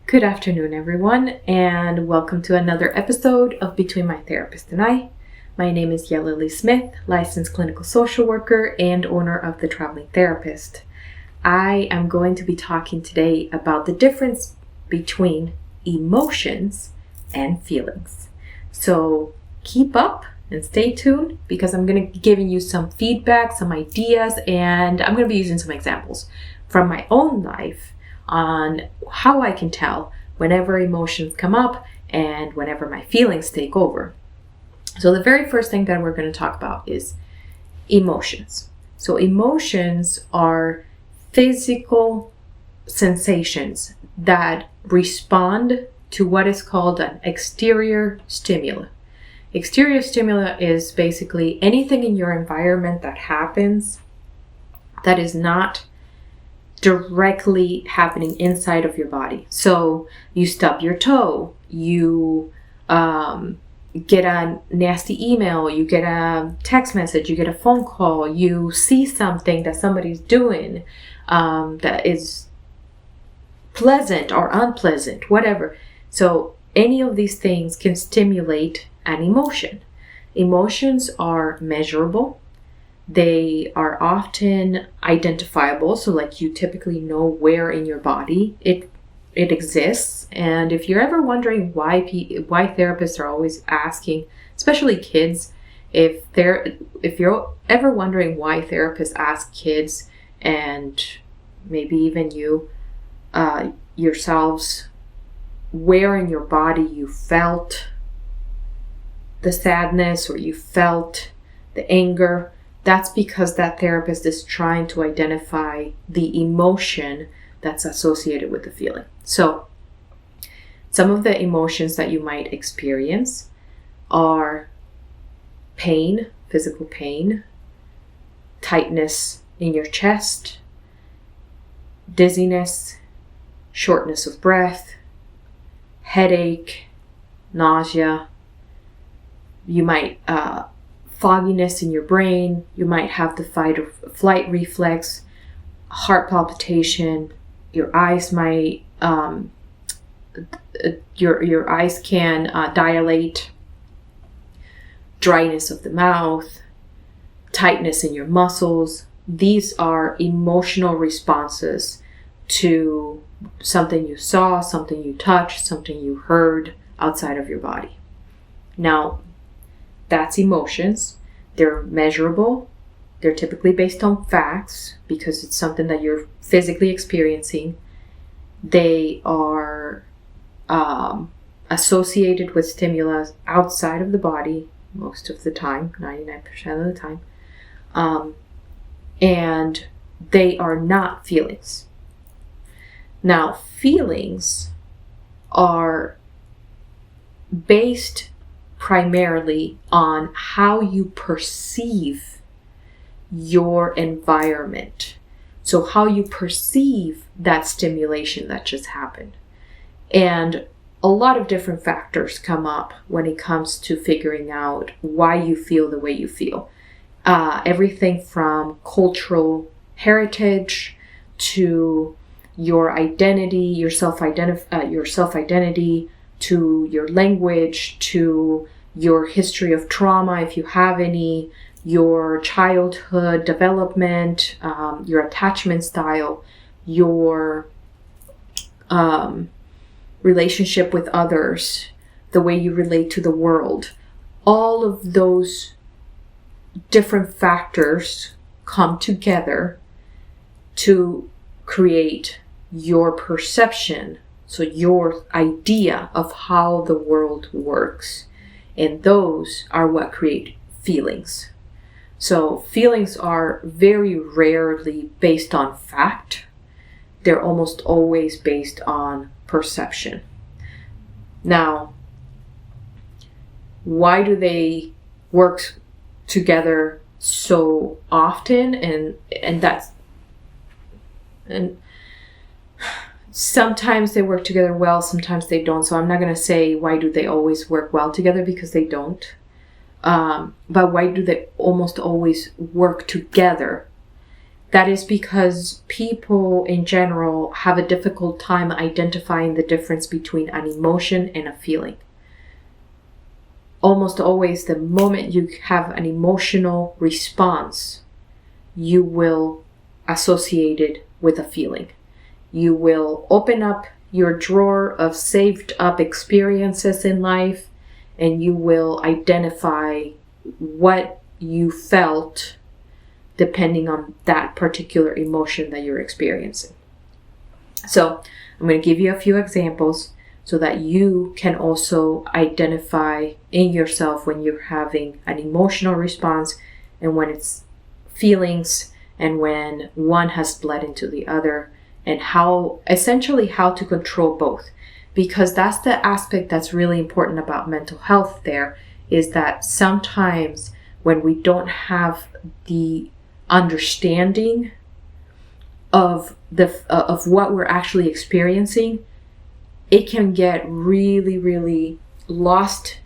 Good afternoon, everyone, and welcome to another episode of Between My Therapist and I. My name is Smith, licensed clinical social worker and owner of The Traveling Therapist. I am going to be talking today about the difference between emotions and feelings. So keep up and stay tuned because I'm going to be giving you some feedback, some ideas, and I'm going to be using some examples from my own life on how I can tell whenever emotions come up and whenever my feelings take over. So the very first thing that we're going to talk about is emotions. So emotions are physical sensations that respond to what is called an exterior stimuli. Exterior stimuli is basically anything in your environment that happens that is not directly happening inside of your body. So you stub your toe, you get a nasty email, you get a text message, you get a phone call, you see something that somebody's doing that is pleasant or unpleasant, whatever. So any of these things can stimulate an emotion. Emotions are measurable. They are often identifiable, so like you typically know where in your body it exists. And if you're ever wondering why therapists are always asking, especially kids, if you're ever wondering why therapists ask kids and maybe even you yourselves where in your body you felt the sadness or you felt the anger, that's because that therapist is trying to identify the emotion that's associated with the feeling. So some of the emotions that you might experience are pain, physical pain, tightness in your chest, dizziness, shortness of breath, headache, nausea. You might fogginess in your brain. You might have the fight or flight reflex, heart palpitation. Your eyes might your eyes can dilate, dryness of the mouth, tightness in your muscles. These are emotional responses to something you saw, something you touched, something you heard outside of your body. Now, that's emotions. They're measurable. They're typically based on facts because it's something that you're physically experiencing. They are associated with stimuli outside of the body most of the time, 99% of the time. And they are not feelings. Now, feelings are based primarily on how you perceive your environment. So how you perceive that stimulation that just happened. And a lot of different factors come up when it comes to figuring out why you feel the way you feel. Everything from cultural heritage to your identity, your self-identity, to your language, to your history of trauma, if you have any, your childhood development, your attachment style, your relationship with others, the way you relate to the world. All of those different factors come together to create your perception. So your idea of how the world works. And those are what create feelings. So feelings are very rarely based on fact. They're almost always based on perception. Now, why do they work together so often? And sometimes they work together well, sometimes they don't. So I'm not going to say why do they always work well together, because they don't. But why do they almost always work together? That is because people in general have a difficult time identifying the difference between an emotion and a feeling. Almost always, the moment you have an emotional response, you will associate it with a feeling. You will open up your drawer of saved up experiences in life, and you will identify what you felt depending on that particular emotion that you're experiencing. So I'm going to give you a few examples so that you can also identify in yourself when you're having an emotional response and when it's feelings and when one has bled into the other, and how to control both. Because that's the aspect that's really important about mental health there, is that sometimes when we don't have the understanding of what we're actually experiencing, it can get really lost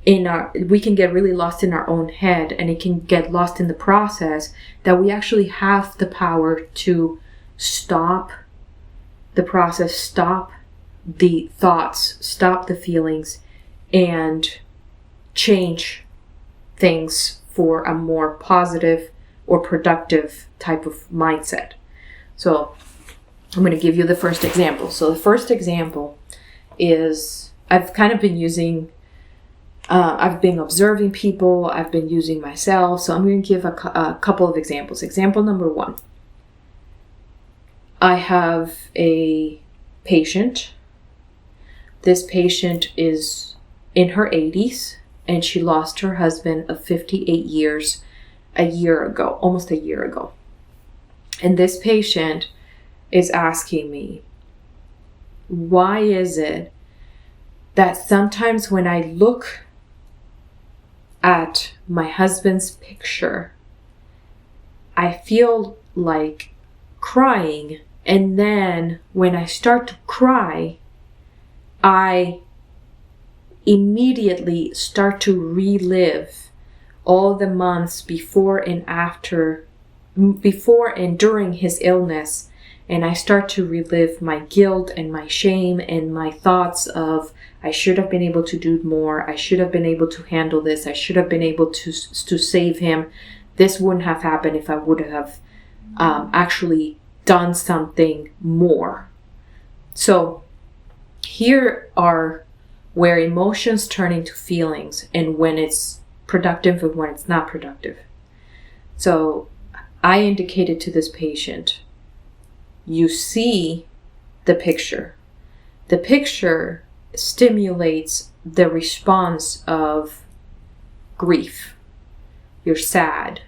we can get really lost in our own head, and it can get lost in the process that we actually have the power to stop the process, stop the thoughts, stop the feelings, and change things for a more positive or productive type of mindset. So I'm going to give you the first example. So the first example is, I've kind of been using, I've been observing people, I've been using myself. So I'm going to give a couple of examples. Example number 1. I have a patient. This patient is in her 80s, and she lost her husband of 58 years almost a year ago. And this patient is asking me, why is it that sometimes when I look at my husband's picture, I feel like crying, and then when I start to cry, I immediately start to relive all the months before and during his illness, and I start to relive my guilt and my shame and my thoughts of, I should have been able to do more, I should have been able to handle this, I should have been able to save him. This wouldn't have happened if I would have actually done something more. So here are where emotions turn into feelings, and when it's productive and when it's not productive. So I indicated to this patient, you see the picture. The picture stimulates the response of grief. You're sad.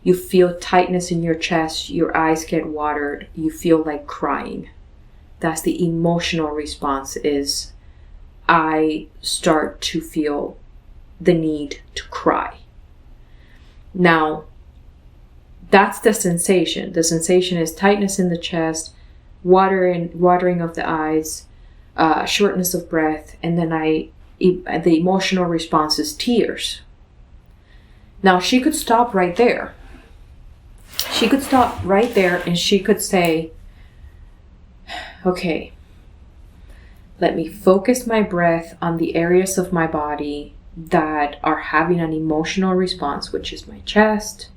You feel tightness in your chest. Your eyes get watered. You feel like crying. That's the emotional response, is I start to feel the need to cry. Now, that's the sensation. The sensation is tightness in the chest, watering of the eyes, shortness of breath, and then the emotional response is tears. Now, she could stop right there. She could stop right there and she could say, okay, let me focus my breath on the areas of my body that are having an emotional response, which is my chest,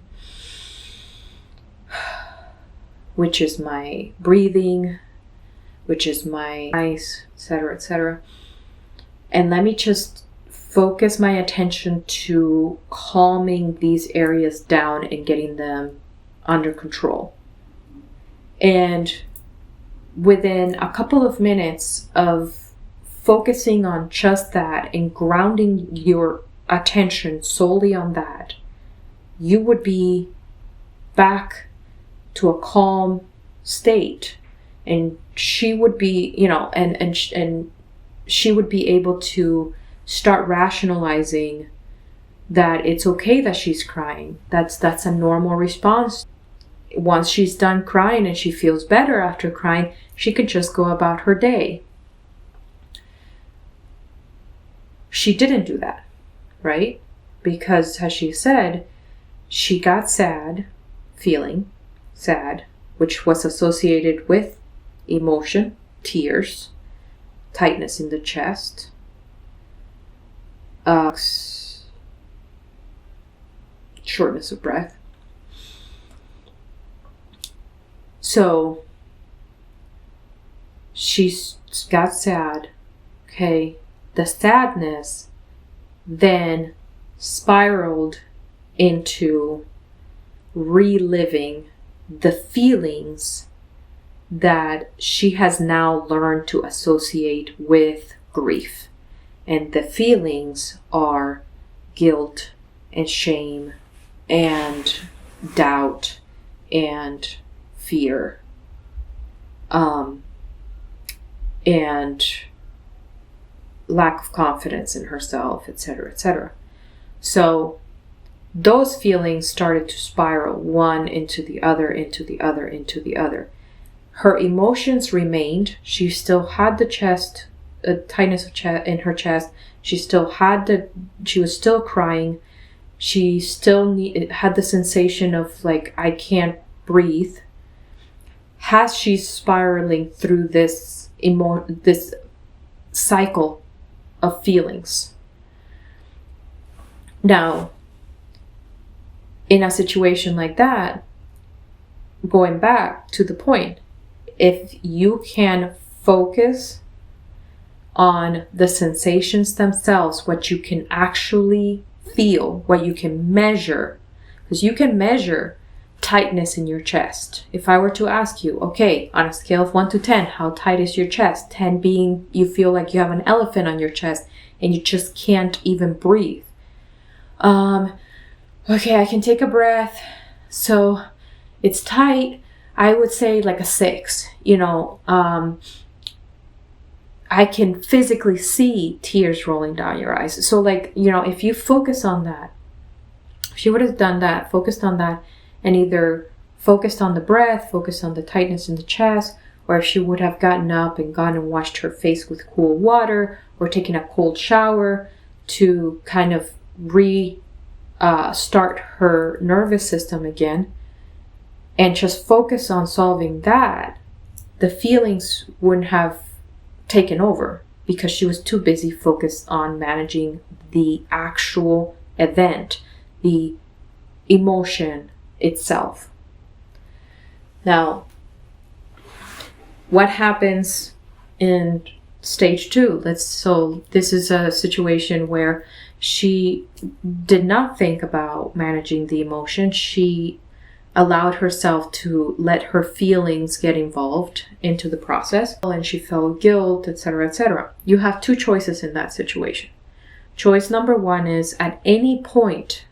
which is my breathing, which is my eyes, etc., etc. And let me just focus my attention to calming these areas down and getting them under control. And within a couple of minutes of focusing on just that and grounding your attention solely on that, you would be back to a calm state, and she would be, and she would be able to start rationalizing that it's okay that she's crying. That's a normal response. Once she's done crying and she feels better after crying, she could just go about her day. She didn't do that, right? Because, as she said, she got sad feeling, sad, which was associated with emotion, tears, tightness in the chest, shortness of breath. So she got sad. Okay. The sadness then spiraled into reliving the feelings that she has now learned to associate with grief. And the feelings are guilt and shame and doubt and fear, and lack of confidence in herself, etc., etc. So those feelings started to spiral one into the other, into the other, into the other. Her emotions remained. She still had the chest, a tightness of in her chest. She was still crying. She still had the sensation of like, I can't breathe. As she's spiraling through this cycle of feelings. Now, in a situation like that, going back to the point, if you can focus on the sensations themselves, what you can actually feel, what you can measure, because you can measure tightness in your chest. If I were to ask you, okay, on a scale of 1 to 10, how tight is your chest? 10 being you feel like you have an elephant on your chest and you just can't even breathe. Okay, I can take a breath. So it's tight. I would say like a 6. I can physically see tears rolling down your eyes. So like, if you focus on that, if she would have done that, focused on that, and either focused on the breath, focused on the tightness in the chest, or if she would have gotten up and gone and washed her face with cool water or taken a cold shower to kind of start her nervous system again and just focus on solving that, the feelings wouldn't have taken over because she was too busy focused on managing the actual event, the emotion itself. Now, what happens in stage 2? So this is a situation where she did not think about managing the emotion. She allowed herself to let her feelings get involved into the process, and she felt guilt, etc., etc. You have 2 choices in that situation. Choice number 1 is at any point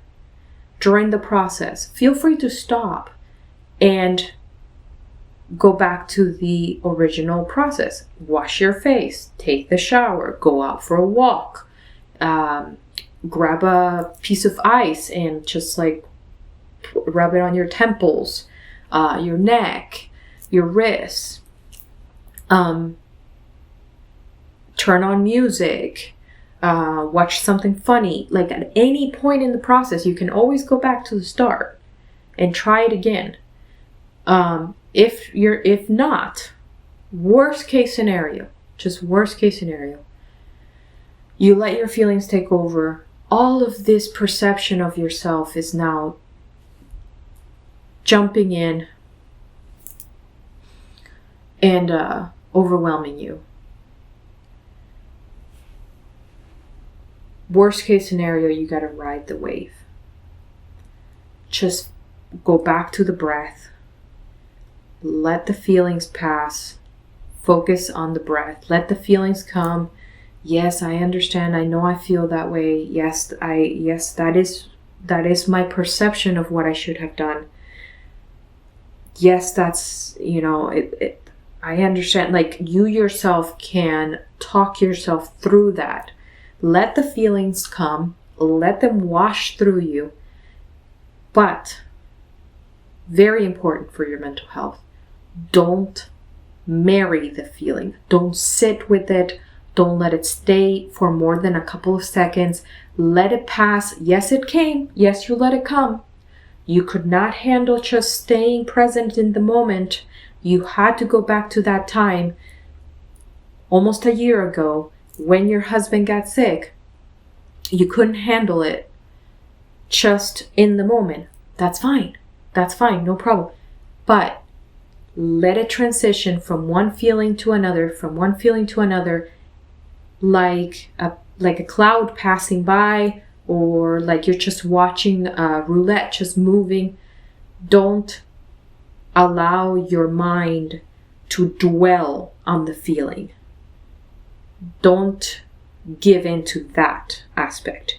during the process, feel free to stop and go back to the original process. Wash your face, take the shower, go out for a walk, grab a piece of ice and just like rub it on your temples, your neck, your wrists. Turn on music. Watch something funny. Like at any point in the process, you can always go back to the start and try it again. If not, worst case scenario, you let your feelings take over. All of this perception of yourself is now jumping in and overwhelming you. Worst case scenario, you gotta ride the wave. Just go back to the breath. Let the feelings pass. Focus on the breath. Let the feelings come. Yes, I understand. I know I feel that way. Yes, that is my perception of what I should have done. Yes, that's, I understand. Like, you yourself can talk yourself through that. Let the feelings come. Let them wash through you. But, very important for your mental health, don't marry the feeling. Don't sit with it. Don't let it stay for more than a couple of seconds. Let it pass. Yes, it came. Yes, you let it come. You could not handle just staying present in the moment. You had to go back to that time almost a year ago when your husband got sick. You couldn't handle it just in the moment. That's fine. That's fine. No problem. But let it transition from one feeling to another, like a cloud passing by, or like you're just watching a roulette just moving. Don't allow your mind to dwell on the feeling. Don't give into that aspect.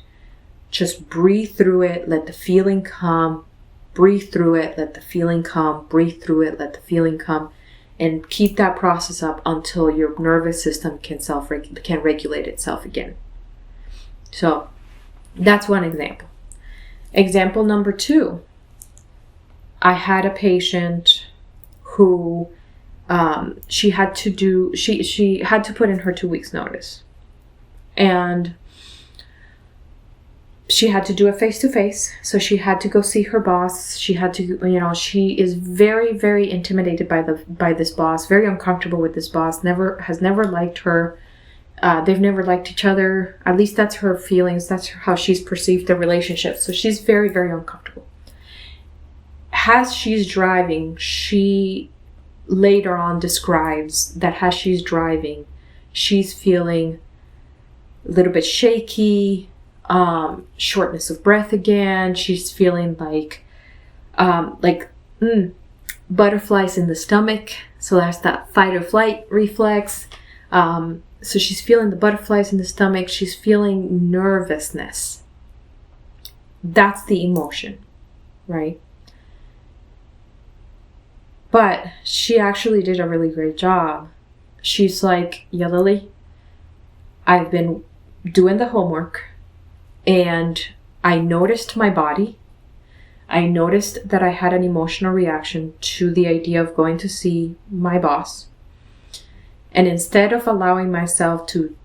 Just breathe through it, let the feeling come. Breathe through it, let the feeling come. Breathe through it, let the feeling come. And keep that process up until your nervous system can regulate itself again. So that's one example. Example number 2. I had a patient who she had to put in her 2 weeks notice. And she had to do it face-to-face. So she had to go see her boss. She had to, she is very, very intimidated by this boss, very uncomfortable with this boss, has never liked her. They've never liked each other. At least that's her feelings. That's how she's perceived the relationship. So she's very, very uncomfortable. As she's driving, she later on describes that as she's driving, she's feeling a little bit shaky, shortness of breath again. She's feeling like butterflies in the stomach. So that's that fight or flight reflex. So she's feeling the butterflies in the stomach. She's feeling nervousness. That's the emotion, right? But she actually did a really great job. She's like, yeah, Lily, I've been doing the homework and I noticed my body. I noticed that I had an emotional reaction to the idea of going to see my boss. And instead of allowing myself to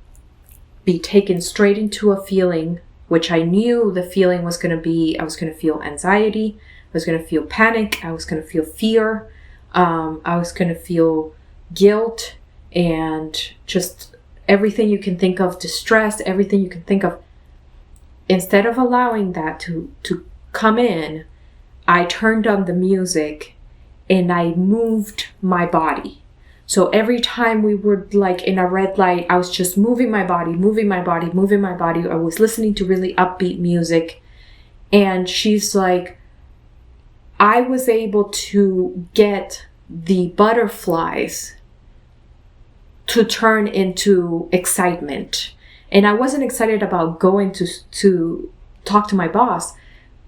be taken straight into a feeling, which I knew the feeling was going to be, I was going to feel anxiety, I was going to feel panic, I was going to feel fear, I was going to feel guilt, and just everything you can think of, distress, everything you can think of. Instead of allowing that to come in, I turned on the music and I moved my body. So every time we were like in a red light, I was just moving my body. I was listening to really upbeat music. And she's like, I was able to get the butterflies to turn into excitement. And I wasn't excited about going to talk to my boss,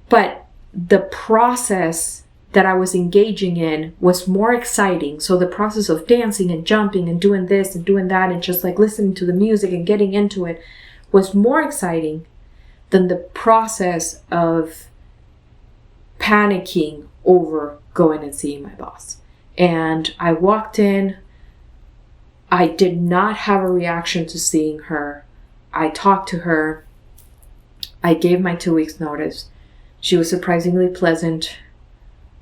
but the process that I was engaging in was more exciting. So the process of dancing and jumping and doing this and doing that and just like listening to the music and getting into it was more exciting than the process of panicking over going and seeing my boss. And I walked in. I did not have a reaction to seeing her. I talked to her. I gave my 2 weeks notice. She was surprisingly pleasant.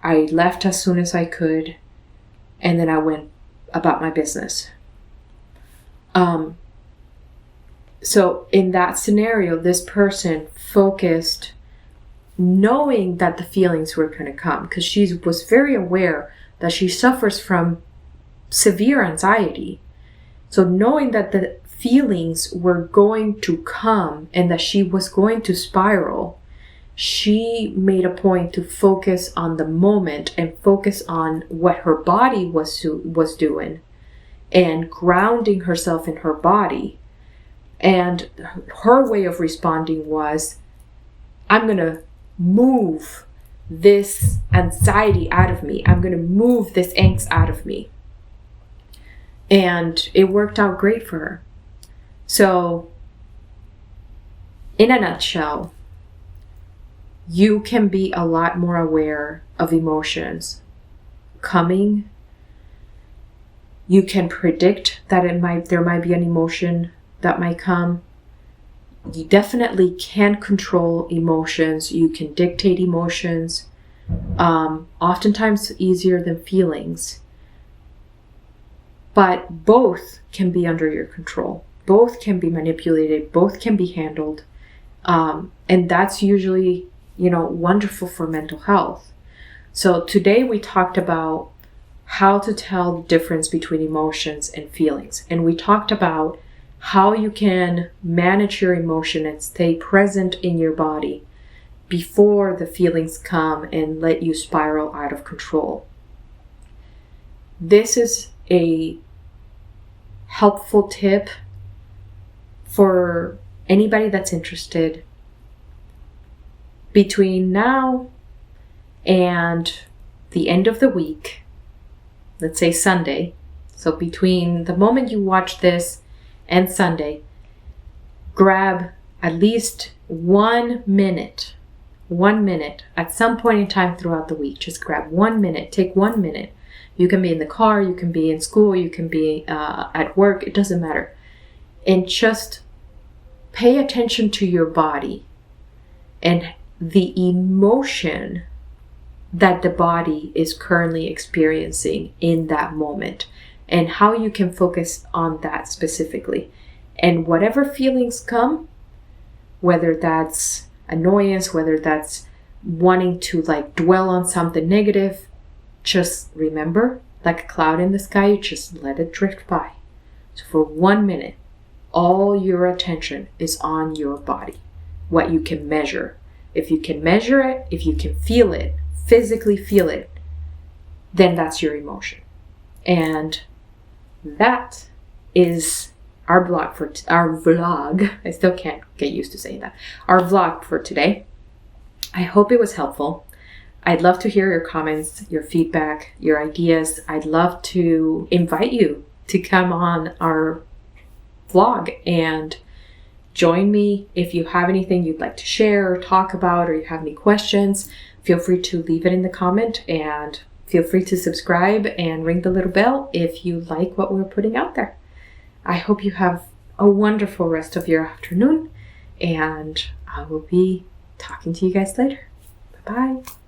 I left as soon as I could, and then I went about my business. So in that scenario, this person focused, knowing that the feelings were going to come, because she was very aware that she suffers from severe anxiety. So knowing that the feelings were going to come and that she was going to spiral, she made a point to focus on the moment and focus on what her body was doing and grounding herself in her body. And her way of responding was, I'm going to move this anxiety out of me. I'm going to move this angst out of me. And it worked out great for her. So, in a nutshell, you can be a lot more aware of emotions coming. You can predict that there might be an emotion that might come. You definitely can control emotions. You can dictate emotions. oftentimes easier than feelings. But both can be under your control. Both can be manipulated. Both can be handled. And that's usually, wonderful for mental health. So today we talked about how to tell the difference between emotions and feelings. And we talked about how you can manage your emotion and stay present in your body before the feelings come and let you spiral out of control. This is a helpful tip for anybody that's interested. Between now and the end of the week, let's say Sunday, so between the moment you watch this and Sunday, grab at least 1 minute at some point in time throughout the week. Just grab 1 minute, take 1 minute. You can be in the car, you can be in school, you can be at work, it doesn't matter. And just pay attention to your body and the emotion that the body is currently experiencing in that moment, and how you can focus on that specifically. And whatever feelings come, whether that's annoyance, whether that's wanting to dwell on something negative, just remember, like a cloud in the sky, you just let it drift by. So for 1 minute, all your attention is on your body, what you can measure. If you can measure it, if you can feel it, physically feel it, then that's your emotion. And that is our vlog. I still can't get used to saying that. Our vlog for today. I hope it was helpful. I'd love to hear your comments, your feedback, your ideas. I'd love to invite you to come on our vlog and join me. If you have anything you'd like to share or talk about, or you have any questions, feel free to leave it in the comment, and feel free to subscribe and ring the little bell if you like what we're putting out there. I hope you have a wonderful rest of your afternoon, and I will be talking to you guys later. Bye-bye.